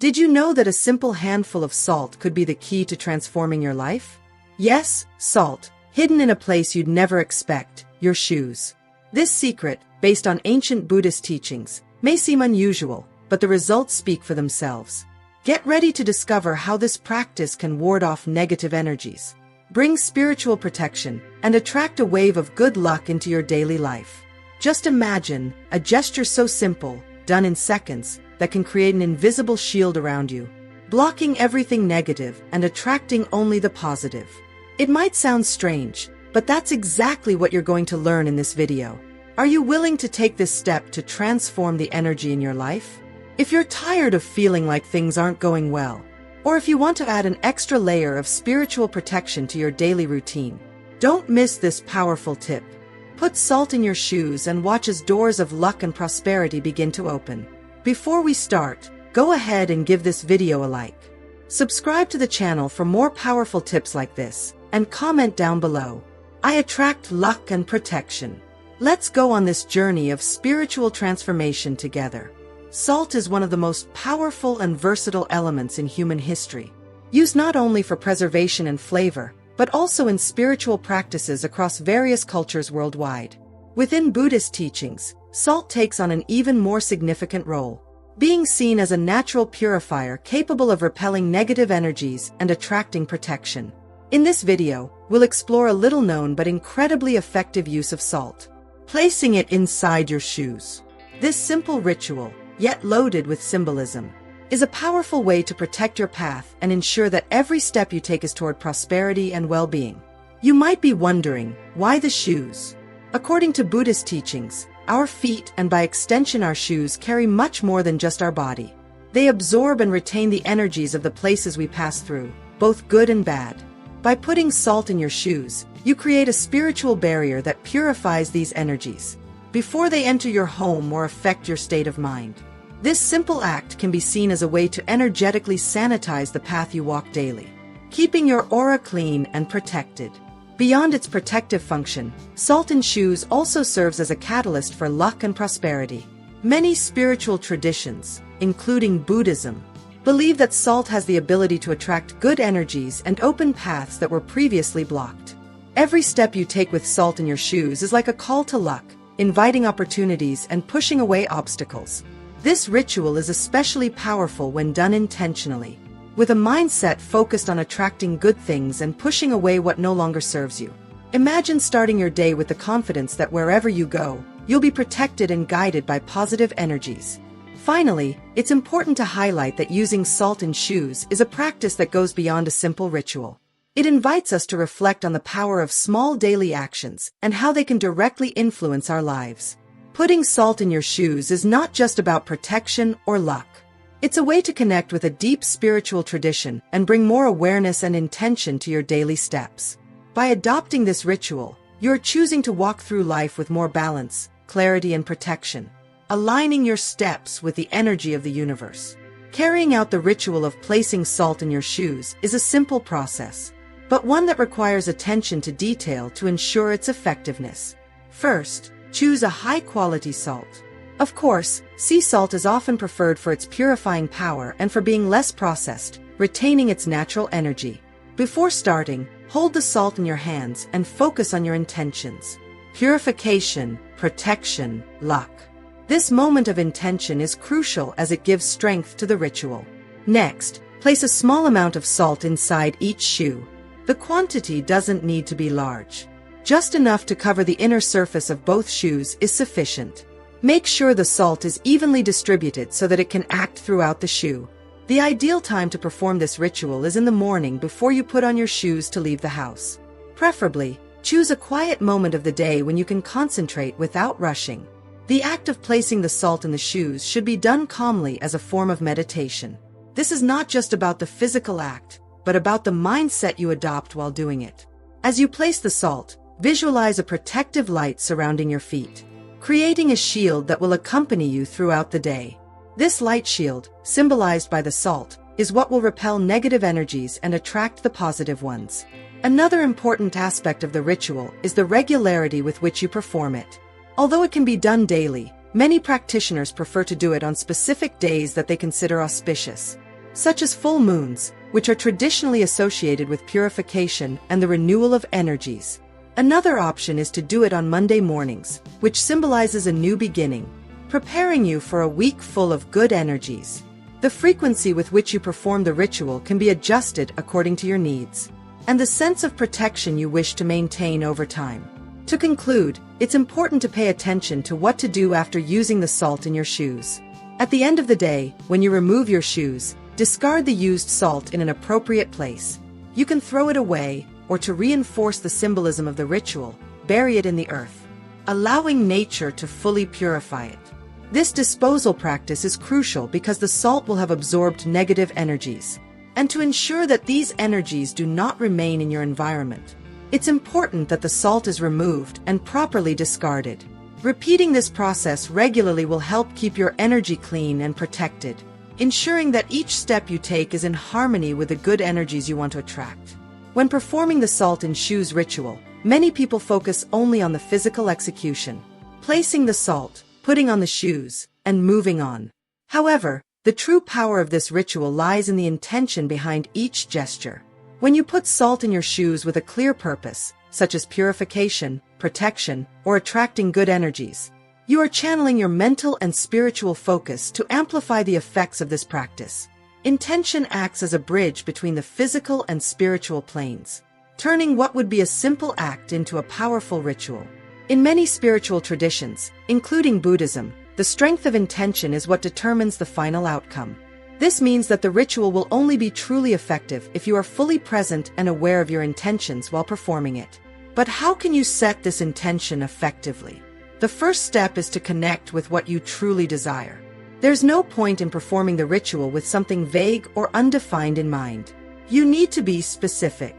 Did you know that a simple handful of salt could be the key to transforming your life? Yes, salt, hidden in a place you'd never expect, your shoes. This secret, based on ancient Buddhist teachings, may seem unusual, but the results speak for themselves. Get ready to discover how this practice can ward off negative energies, bring spiritual protection, and attract a wave of good luck into your daily life. Just imagine a gesture so simple, done in seconds, that can create an invisible shield around you, blocking everything negative and attracting only the positive. It might sound strange, but that's exactly what you're going to learn in this video. Are you willing to take this step to transform the energy in your life? If you're tired of feeling like things aren't going well, or if you want to add an extra layer of spiritual protection to your daily routine, don't miss this powerful tip. Put salt in your shoes and watch as doors of luck and prosperity begin to open. Before we start, go ahead and give this video a like. Subscribe to the channel for more powerful tips like this, and comment down below. I attract luck and protection. Let's go on this journey of spiritual transformation together. Salt is one of the most powerful and versatile elements in human history, used not only for preservation and flavor, but also in spiritual practices across various cultures worldwide. Within Buddhist teachings, salt takes on an even more significant role, being seen as a natural purifier capable of repelling negative energies and attracting protection. In this video, we'll explore a little-known but incredibly effective use of salt, placing it inside your shoes. This simple ritual, yet loaded with symbolism, is a powerful way to protect your path and ensure that every step you take is toward prosperity and well-being. You might be wondering, why the shoes? According to Buddhist teachings, our feet and by extension our shoes carry much more than just our body. They absorb and retain the energies of the places we pass through, both good and bad. By putting salt in your shoes, you create a spiritual barrier that purifies these energies before they enter your home or affect your state of mind. This simple act can be seen as a way to energetically sanitize the path you walk daily, keeping your aura clean and protected. Beyond its protective function, salt in shoes also serves as a catalyst for luck and prosperity. Many spiritual traditions, including Buddhism, believe that salt has the ability to attract good energies and open paths that were previously blocked. Every step you take with salt in your shoes is like a call to luck, inviting opportunities and pushing away obstacles. This ritual is especially powerful when done intentionally, with a mindset focused on attracting good things and pushing away what no longer serves you. Imagine starting your day with the confidence that wherever you go, you'll be protected and guided by positive energies. Finally, it's important to highlight that using salt in shoes is a practice that goes beyond a simple ritual. It invites us to reflect on the power of small daily actions and how they can directly influence our lives. Putting salt in your shoes is not just about protection or luck. It's a way to connect with a deep spiritual tradition and bring more awareness and intention to your daily steps. By adopting this ritual, you're choosing to walk through life with more balance, clarity, and protection, aligning your steps with the energy of the universe. Carrying out the ritual of placing salt in your shoes is a simple process, but one that requires attention to detail to ensure its effectiveness. First, choose a high-quality salt. Of course, sea salt is often preferred for its purifying power and for being less processed, retaining its natural energy. Before starting, hold the salt in your hands and focus on your intentions. Purification, protection, luck. This moment of intention is crucial as it gives strength to the ritual. Next, place a small amount of salt inside each shoe. The quantity doesn't need to be large. Just enough to cover the inner surface of both shoes is sufficient. Make sure the salt is evenly distributed so that it can act throughout the shoe. The ideal time to perform this ritual is in the morning before you put on your shoes to leave the house. Preferably, choose a quiet moment of the day when you can concentrate without rushing. The act of placing the salt in the shoes should be done calmly as a form of meditation. This is not just about the physical act, but about the mindset you adopt while doing it. As you place the salt, visualize a protective light surrounding your feet, creating a shield that will accompany you throughout the day. This light shield, symbolized by the salt, is what will repel negative energies and attract the positive ones. Another important aspect of the ritual is the regularity with which you perform it. Although it can be done daily, many practitioners prefer to do it on specific days that they consider auspicious. such as full moons, which are traditionally associated with purification and the renewal of energies. Another option is to do it on Monday mornings, which symbolizes a new beginning, preparing you for a week full of good energies. The frequency with which you perform the ritual can be adjusted according to your needs and the sense of protection you wish to maintain over time. To conclude, it's important to pay attention to what to do after using the salt in your shoes. At the end of the day, when you remove your shoes, discard the used salt in an appropriate place. You can throw it away, or to reinforce the symbolism of the ritual, bury it in the earth, allowing nature to fully purify it. This disposal practice is crucial because the salt will have absorbed negative energies, and to ensure that these energies do not remain in your environment, it's important that the salt is removed and properly discarded. Repeating this process regularly will help keep your energy clean and protected, ensuring that each step you take is in harmony with the good energies you want to attract. When performing the salt in shoes ritual, many people focus only on the physical execution, placing the salt, putting on the shoes, and moving on. However, the true power of this ritual lies in the intention behind each gesture. When you put salt in your shoes with a clear purpose, such as purification, protection, or attracting good energies, you are channeling your mental and spiritual focus to amplify the effects of this practice. Intention acts as a bridge between the physical and spiritual planes, turning what would be a simple act into a powerful ritual. In many spiritual traditions, including Buddhism, the strength of intention is what determines the final outcome. This means that the ritual will only be truly effective if you are fully present and aware of your intentions while performing it. But how can you set this intention effectively? The first step is to connect with what you truly desire. There's no point in performing the ritual with something vague or undefined in mind. You need to be specific.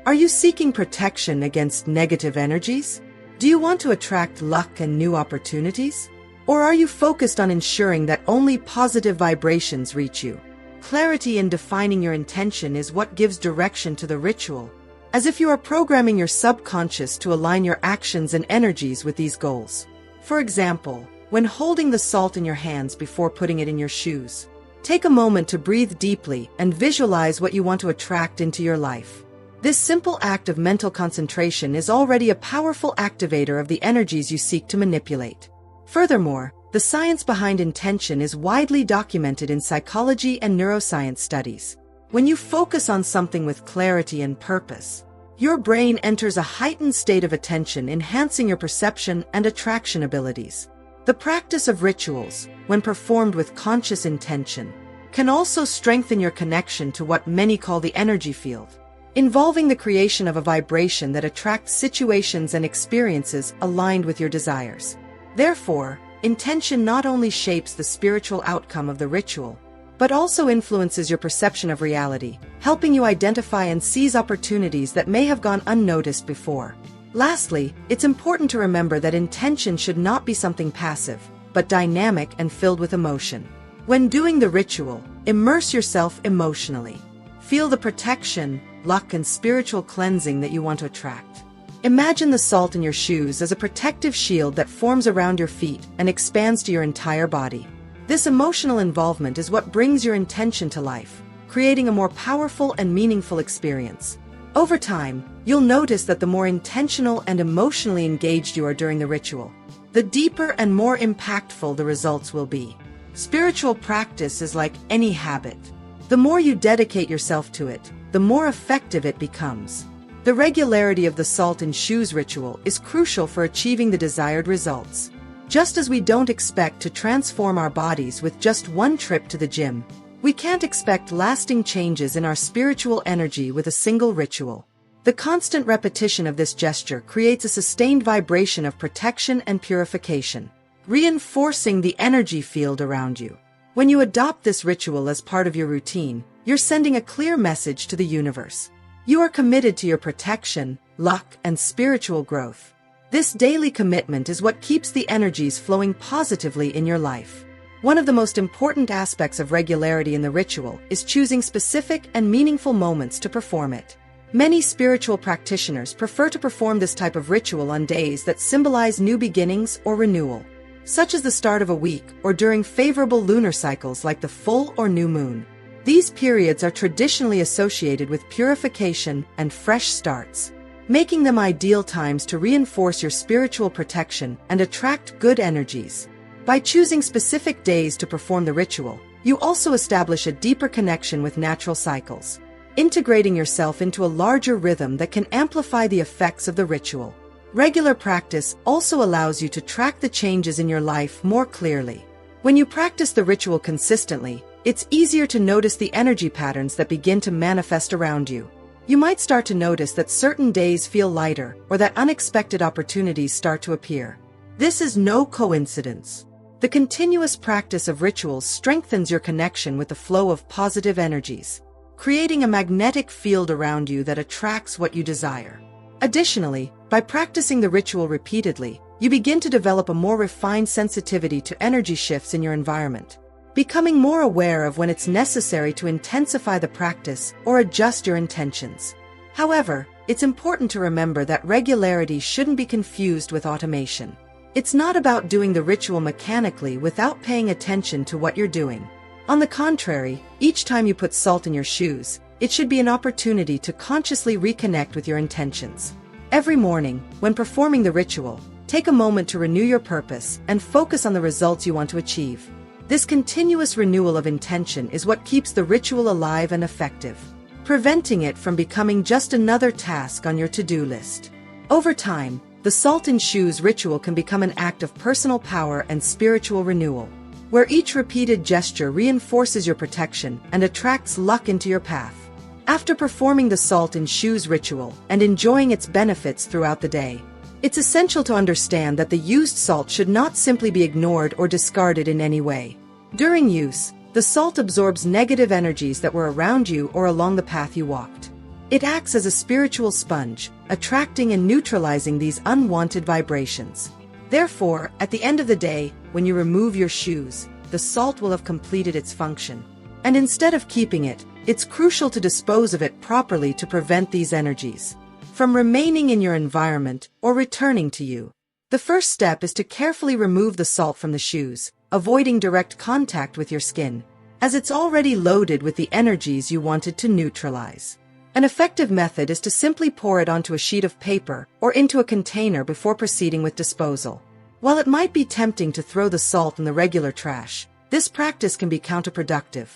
Are you seeking protection against negative energies? Do you want to attract luck and new opportunities? Or are you focused on ensuring that only positive vibrations reach you? Clarity in defining your intention is what gives direction to the ritual, as if you are programming your subconscious to align your actions and energies with these goals. For example, when holding the salt in your hands before putting it in your shoes, take a moment to breathe deeply and visualize what you want to attract into your life. This simple act of mental concentration is already a powerful activator of the energies you seek to manipulate. Furthermore, the science behind intention is widely documented in psychology and neuroscience studies. When you focus on something with clarity and purpose, your brain enters a heightened state of attention, enhancing your perception and attraction abilities. The practice of rituals, when performed with conscious intention, can also strengthen your connection to what many call the energy field, involving the creation of a vibration that attracts situations and experiences aligned with your desires. Therefore, intention not only shapes the spiritual outcome of the ritual, but also influences your perception of reality, helping you identify and seize opportunities that may have gone unnoticed before. Lastly, it's important to remember that intention should not be something passive, but dynamic and filled with emotion. When doing the ritual, immerse yourself emotionally. Feel the protection, luck, and spiritual cleansing that you want to attract. Imagine the salt in your shoes as a protective shield that forms around your feet and expands to your entire body. This emotional involvement is what brings your intention to life, creating a more powerful and meaningful experience. Over time, you'll notice that the more intentional and emotionally engaged you are during the ritual, the deeper and more impactful the results will be. Spiritual practice is like any habit. The more you dedicate yourself to it, the more effective it becomes. The regularity of the salt in shoes ritual is crucial for achieving the desired results. Just as we don't expect to transform our bodies with just one trip to the gym, we can't expect lasting changes in our spiritual energy with a single ritual. The constant repetition of this gesture creates a sustained vibration of protection and purification, reinforcing the energy field around you. When you adopt this ritual as part of your routine, you're sending a clear message to the universe. You are committed to your protection, luck, and spiritual growth. This daily commitment is what keeps the energies flowing positively in your life. One of the most important aspects of regularity in the ritual is choosing specific and meaningful moments to perform it. Many spiritual practitioners prefer to perform this type of ritual on days that symbolize new beginnings or renewal, such as the start of a week or during favorable lunar cycles like the full or new moon. These periods are traditionally associated with purification and fresh starts, making them ideal times to reinforce your spiritual protection and attract good energies. By choosing specific days to perform the ritual, you also establish a deeper connection with natural cycles, integrating yourself into a larger rhythm that can amplify the effects of the ritual. Regular practice also allows you to track the changes in your life more clearly. When you practice the ritual consistently, it's easier to notice the energy patterns that begin to manifest around you. You might start to notice that certain days feel lighter or that unexpected opportunities start to appear. This is no coincidence. The continuous practice of rituals strengthens your connection with the flow of positive energies, creating a magnetic field around you that attracts what you desire. Additionally, by practicing the ritual repeatedly, you begin to develop a more refined sensitivity to energy shifts in your environment, becoming more aware of when it's necessary to intensify the practice or adjust your intentions. However, it's important to remember that regularity shouldn't be confused with automation. It's not about doing the ritual mechanically without paying attention to what you're doing. On the contrary, each time you put salt in your shoes, it should be an opportunity to consciously reconnect with your intentions. Every morning, when performing the ritual, take a moment to renew your purpose and focus on the results you want to achieve. This continuous renewal of intention is what keeps the ritual alive and effective, preventing it from becoming just another task on your to-do list. Over time, the salt in shoes ritual can become an act of personal power and spiritual renewal, where each repeated gesture reinforces your protection and attracts luck into your path. After performing the salt in shoes ritual and enjoying its benefits throughout the day, it's essential to understand that the used salt should not simply be ignored or discarded in any way. During use, the salt absorbs negative energies that were around you or along the path you walked. It acts as a spiritual sponge, attracting and neutralizing these unwanted vibrations. Therefore, at the end of the day, when you remove your shoes, the salt will have completed its function. And instead of keeping it, it's crucial to dispose of it properly to prevent these energies from remaining in your environment or returning to you. The first step is to carefully remove the salt from the shoes, avoiding direct contact with your skin, as it's already loaded with the energies you wanted to neutralize. An effective method is to simply pour it onto a sheet of paper or into a container before proceeding with disposal. While it might be tempting to throw the salt in the regular trash, this practice can be counterproductive,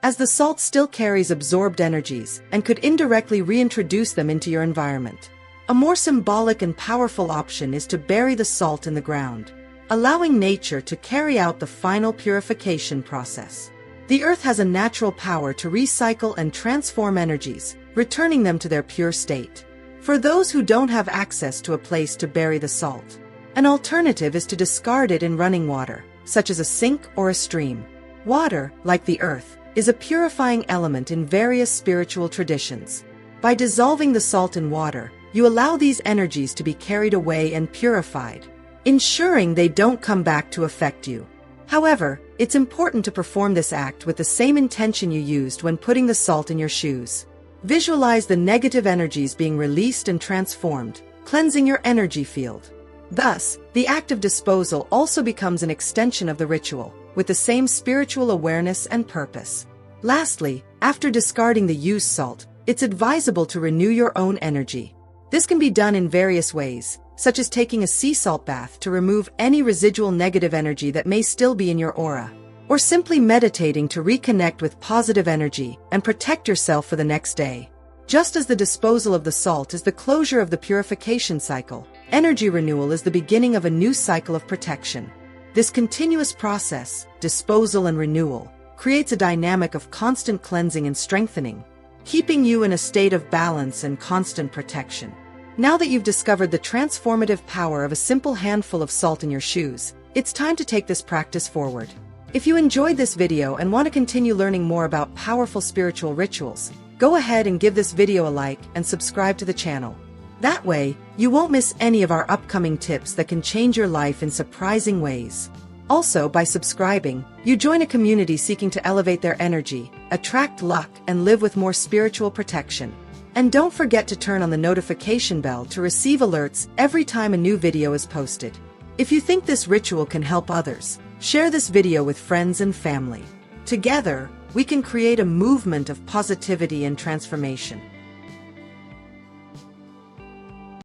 as the salt still carries absorbed energies and could indirectly reintroduce them into your environment. A more symbolic and powerful option is to bury the salt in the ground, allowing nature to carry out the final purification process. The earth has a natural power to recycle and transform energies, returning them to their pure state. For those who don't have access to a place to bury the salt, an alternative is to discard it in running water, such as a sink or a stream. Water, like the earth, is a purifying element in various spiritual traditions. By dissolving the salt in water, you allow these energies to be carried away and purified, ensuring they don't come back to affect you. However, it's important to perform this act with the same intention you used when putting the salt in your shoes. Visualize the negative energies being released and transformed, cleansing your energy field. Thus, the act of disposal also becomes an extension of the ritual, with the same spiritual awareness and purpose. Lastly, after discarding the used salt, it's advisable to renew your own energy. This can be done in various ways, such as taking a sea salt bath to remove any residual negative energy that may still be in your aura, or simply meditating to reconnect with positive energy and protect yourself for the next day. Just as the disposal of the salt is the closure of the purification cycle, energy renewal is the beginning of a new cycle of protection. This continuous process, disposal and renewal, creates a dynamic of constant cleansing and strengthening, keeping you in a state of balance and constant protection. Now that you've discovered the transformative power of a simple handful of salt in your shoes, it's time to take this practice forward. If you enjoyed this video and want to continue learning more about powerful spiritual rituals, go ahead and give this video a like and subscribe to the channel. That way, you won't miss any of our upcoming tips that can change your life in surprising ways. Also, by subscribing, you join a community seeking to elevate their energy, attract luck, and live with more spiritual protection. And don't forget to turn on the notification bell to receive alerts every time a new video is posted. If you think this ritual can help others, share this video with friends and family. Together, we can create a movement of positivity and transformation.